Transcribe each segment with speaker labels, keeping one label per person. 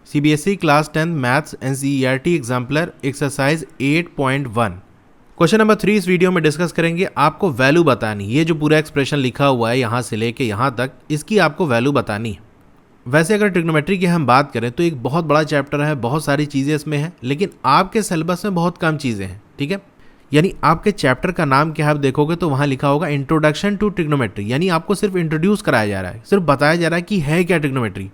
Speaker 1: CBSE class 10 maths NCERT exemplar exercise 8.1। Question number 3 इस video में discuss करेंगे। आपको वैल्यू बतानी, ये जो पूरा एक्सप्रेशन लिखा हुआ है यहाँ से लेके यहाँ तक, इसकी आपको वैल्यू बतानी है। वैसे अगर ट्रिग्नोमेट्री की हम बात करें तो एक बहुत बड़ा चैप्टर है, बहुत सारी चीज़ें इसमें हैं, लेकिन आपके सिलेबस में बहुत कम चीज़ें हैं। ठीक है, यानी आपके चैप्टर का नाम क्या है आप देखोगे तो वहाँ लिखा होगा इंट्रोडक्शन टू ट्रिग्नोमेट्री, यानी आपको सिर्फ इंट्रोड्यूस कराया जा रहा है, सिर्फ बताया जा रहा है कि है क्या ट्रिग्नोमेट्री।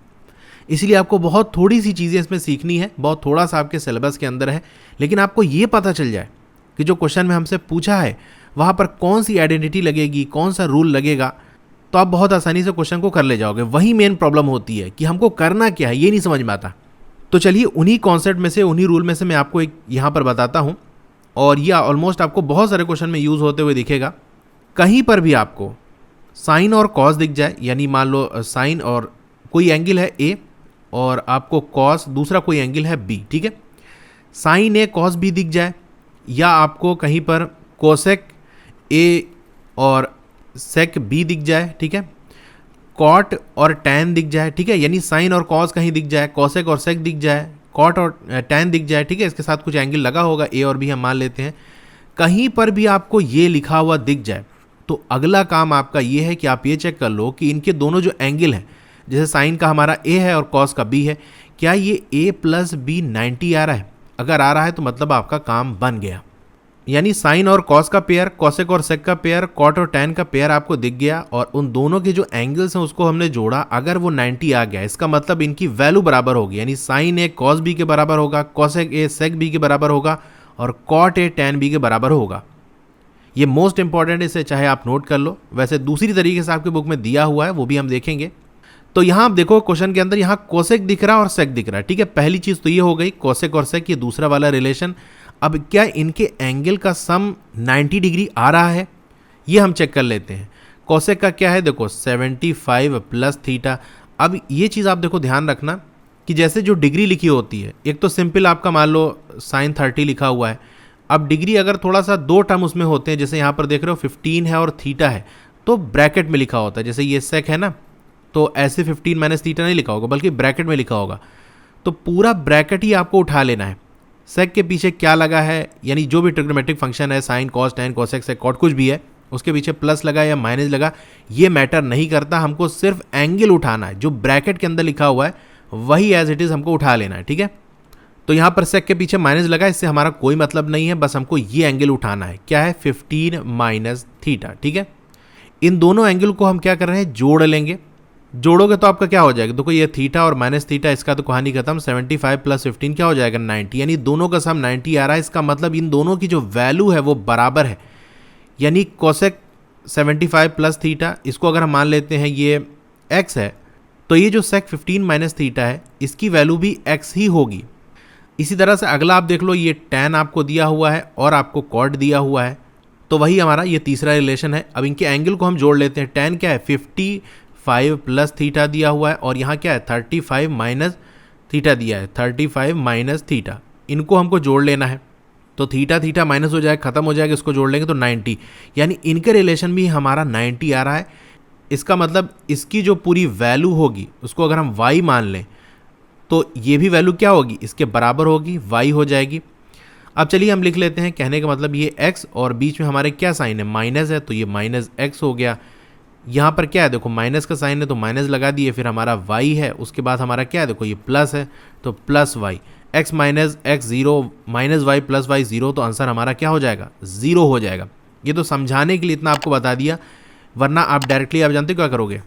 Speaker 1: इसलिए आपको बहुत थोड़ी सी चीज़ें इसमें सीखनी है, बहुत थोड़ा सा आपके सिलेबस के अंदर है, लेकिन आपको ये पता चल जाए कि जो क्वेश्चन में हमसे पूछा है वहाँ पर कौन सी आइडेंटिटी लगेगी, कौन सा रूल लगेगा, तो आप बहुत आसानी से क्वेश्चन को कर ले जाओगे। वही मेन प्रॉब्लम होती है कि हमको करना क्या है ये नहीं समझ में आता। तो चलिए उन्हीं कॉन्सेप्ट में से, उन्हीं रूल में से मैं आपको एक यहाँ पर बताता हूँ, और यह ऑलमोस्ट आपको बहुत सारे क्वेश्चन में यूज़ होते हुए दिखेगा। कहीं पर भी आपको साइन और कॉस दिख जाए, यानी मान लो साइन और कोई एंगल है ए और आपको कॉस दूसरा कोई एंगल है बी, ठीक है, साइन ए कॉस बी दिख जाए, या आपको कहीं पर कोसेक ए और सेक बी दिख जाए, ठीक है, कॉट और टैन दिख जाए, ठीक है, यानी साइन और कॉस कहीं दिख जाए, कोसेक और सेक दिख जाए, कॉट और टैन दिख जाए, ठीक है, इसके साथ कुछ एंगल लगा होगा ए और बी हम मान लेते हैं, कहीं पर भी आपको ये लिखा हुआ दिख जाए तो अगला काम आपका ये है कि आप ये चेक कर लो कि इनके दोनों जो एंगल हैं, जैसे साइन का हमारा ए है और कॉस का बी है, क्या ये a प्लस बी 90 आ रहा है? अगर आ रहा है तो मतलब आपका काम बन गया। यानी साइन और कॉस का पेयर, कॉसेक और सेक का पेयर, कॉट और टैन का पेयर आपको दिख गया, और उन दोनों के जो एंगल्स हैं उसको हमने जोड़ा, अगर वो 90 आ गया इसका मतलब इनकी वैल्यू बराबर होगी, यानी साइन ए कॉस बी के बराबर होगा, कॉसेक ए सेक बी के बराबर होगा, और कॉट ए टैन बी के बराबर होगा। ये मोस्ट इंपॉर्टेंट, इसे चाहे आप नोट कर लो। वैसे दूसरी तरीके से आपके बुक में दिया हुआ है, वो भी हम देखेंगे। तो यहाँ आप देखो क्वेश्चन के अंदर यहाँ कोसेक दिख रहा है और सेक दिख रहा है, ठीक है, पहली चीज़ तो ये हो गई कोसेक और सेक, ये दूसरा वाला रिलेशन। अब क्या इनके एंगल का सम 90 डिग्री आ रहा है, ये हम चेक कर लेते हैं। कोसेक का क्या है, देखो 75 प्लस थीटा। अब ये चीज़ आप देखो ध्यान रखना कि जैसे जो डिग्री लिखी होती है, एक तो सिंपल आपका मान लो साइन 30 लिखा हुआ है, अब डिग्री अगर थोड़ा सा दो टर्म उसमें होते हैं, जैसे यहाँ पर देख रहे हो 15 है और थीटा है, तो ब्रैकेट में लिखा होता है, जैसे ये सेक है ना, तो ऐसे 15 माइनस थीटा नहीं लिखा होगा, बल्कि ब्रैकेट में लिखा होगा। तो पूरा ब्रैकेट ही आपको उठा लेना है। सेक के पीछे क्या लगा है, यानी जो भी ट्रिग्नोमेट्रिक फंक्शन है, sine cos tan cosec sec cot कुछ भी है, उसके पीछे प्लस लगा या माइनस लगा, ये मैटर नहीं करता, हमको सिर्फ एंगल उठाना है। जो ब्रैकेट के अंदर लिखा हुआ है वही एज इट इज़ हमको उठा लेना है, ठीक है। तो यहाँ पर सेक के पीछे माइनस लगा, इससे हमारा कोई मतलब नहीं है, बस हमको ये एंगल उठाना है। क्या है, 15 माइनस थीटा, ठीक है। इन दोनों एंगल को हम क्या कर रहे हैं, जोड़ लेंगे। जोड़ोगे तो आपका क्या हो जाएगा, देखो ये थीटा और माइनस थीटा, इसका तो कहानी खत्म। 75 प्लस 15 क्या हो जाएगा, 90, यानी दोनों का सम 90 आ रहा है। इसका मतलब इन दोनों की जो वैल्यू है वो बराबर है, यानी कोसेक 75 प्लस थीटा, इसको अगर हम मान लेते हैं ये x है, तो ये जो सेक 15 माइनस थीटा है इसकी वैल्यू भी x ही होगी। इसी तरह से अगला आप देख लो, ये टैन आपको दिया हुआ है और आपको कॉट दिया हुआ है, तो वही हमारा ये तीसरा रिलेशन है। अब इनके एंगल को हम जोड़ लेते हैं। टैन क्या है, 55 प्लस थीटा दिया हुआ है, और यहाँ क्या है 35 माइनस थीटा दिया है, 35 माइनस थीटा, इनको हमको जोड़ लेना है। तो थीटा थीटा माइनस हो जाएगा, खत्म हो जाएगा, इसको जोड़ लेंगे तो 90, यानी इनके रिलेशन भी हमारा 90 आ रहा है। इसका मतलब इसकी जो पूरी वैल्यू होगी उसको अगर हम y मान लें तो ये भी वैल्यू क्या होगी, इसके बराबर होगी, y हो जाएगी। अब चलिए हम लिख लेते हैं, कहने का मतलब ये x और बीच में हमारे क्या साइन है, माइनस है, तो ये माइनस x हो गया। यहाँ पर क्या है, देखो माइनस का साइन है तो माइनस लगा दिए, फिर हमारा y है, उसके बाद हमारा क्या है, देखो ये प्लस है तो plus y, x minus x 0 minus y plus y 0, तो आंसर हमारा क्या हो जाएगा, 0 हो जाएगा। ये तो समझाने के लिए इतना आपको बता दिया, वरना आप डायरेक्टली आप जानते क्या करोगे,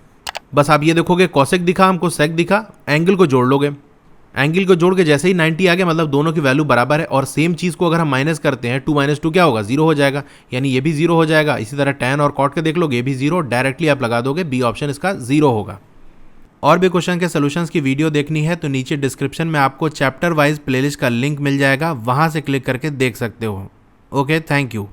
Speaker 1: बस आप ये देखोगे कोसेक दिखा हमको, सेक दिखा, एंगल को जोड़ लोगे। एंगल को जोड़ के जैसे ही 90 आ गया मतलब दोनों की वैल्यू बराबर है, और सेम चीज़ को अगर हम माइनस करते हैं 2 माइनस 2 क्या होगा, 0 हो जाएगा, यानी ये भी 0 हो जाएगा। इसी तरह टैन और कॉट के देख लोगे, ये भी 0, डायरेक्टली आप लगा दोगे, बी ऑप्शन इसका 0 होगा। और भी क्वेश्चन के सोल्यूशंस की वीडियो देखनी है तो नीचे डिस्क्रिप्शन में आपको चैप्टर वाइज प्लेलिस्ट का लिंक मिल जाएगा, वहाँ से क्लिक करके देख सकते हो। Okay, thank you.